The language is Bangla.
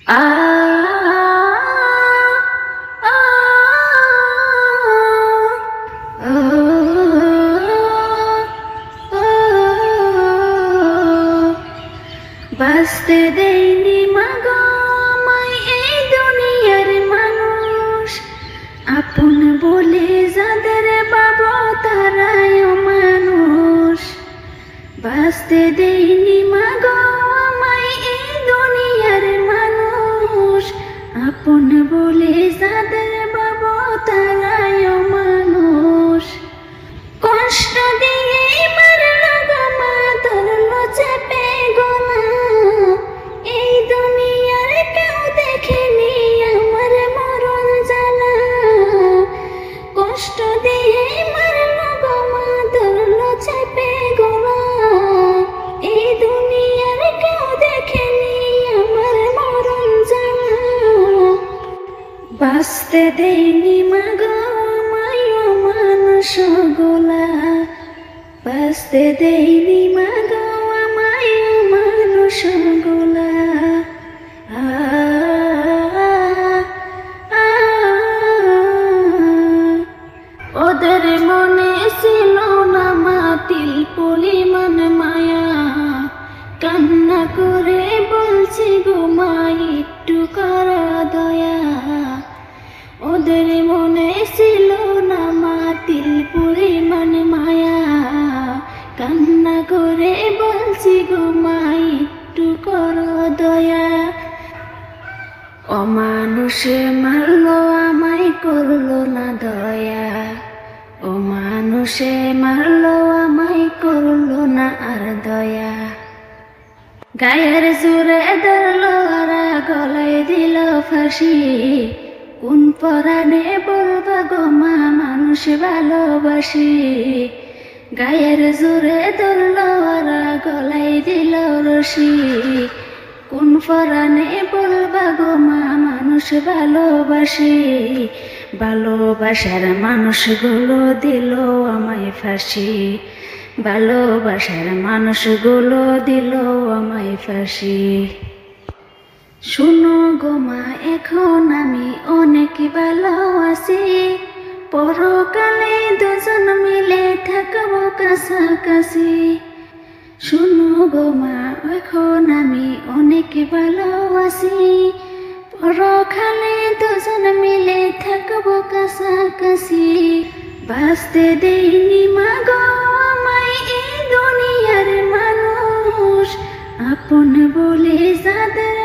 আ আ বাঁচতে দেয়নি মাগো আমায় এই দুনিয়ার মানুষ, আপন বলে যাদের পাবো তারাই মানুষ। বাঁচতে দেয়নি মাগো আমায় এই দুনিয়ার মানুষ, আপন বলে যাদের পাবো তারাই মানুষ। কষ্ট দিয়ে মারলো গো মা, ধরলো চেপে গলা, এই দুনিয়ার কেউ দেখেনি আমার মরণ জ্বালা। কষ্ট দিয়ে মারলো গো মা, ধরলো চেপে গলা, এই দুনিয়ার কেউ দেখেনি আমার মরণ জ্বালা। বাঁচতে দেয়নি মাগো আমায় মানুষ গোলা, বাঁচতে দেয়নি মাগো আমায় মানুষ গোলা। ওদের মনে ছিল না মাতিল পরিমাণ মায়া, কান্না করে বলছি গো মা একটু করা দয়া। ওদের মনে ছিল না মাতিল পরিমাণ মায়া, কান্না করে বলছি গো মা একটু করো দয়া। অমানুষে মারলো আমায় করলো না দয়া, অমানুষে মারলো আমায় করলো না আর দয়া। গায়ের জোরে ধরলো আর গলায় দিল ফাঁসি, কোন পরাণে বলবা গো মা মানুষ ভালোবাসি। গায়ের জোরে ধরলো আর গলায় দিল রশি, কোন পরাণে বলবা গো মা মানুষ ভালোবাসি। ভালোবাসার মানুষগুলো দিল আমায় ফাঁসি, ভালোবাসার মানুষগুলো দিল আমায় ফাঁসি। শুনো গো মা এখন আমি অনেক ভালো আছি, পরকালে দুজন মিলে থাকবো কাছাকাছি। শুনো গো মা এখন আমি অনেক ভালো আছি, পরকালে দুজন মিলে থাকবো কাছাকাছি। বাঁচতে দেয়নি মাগো আমায় এই দুনিয়ার মানুষ, আপন বলে যাদের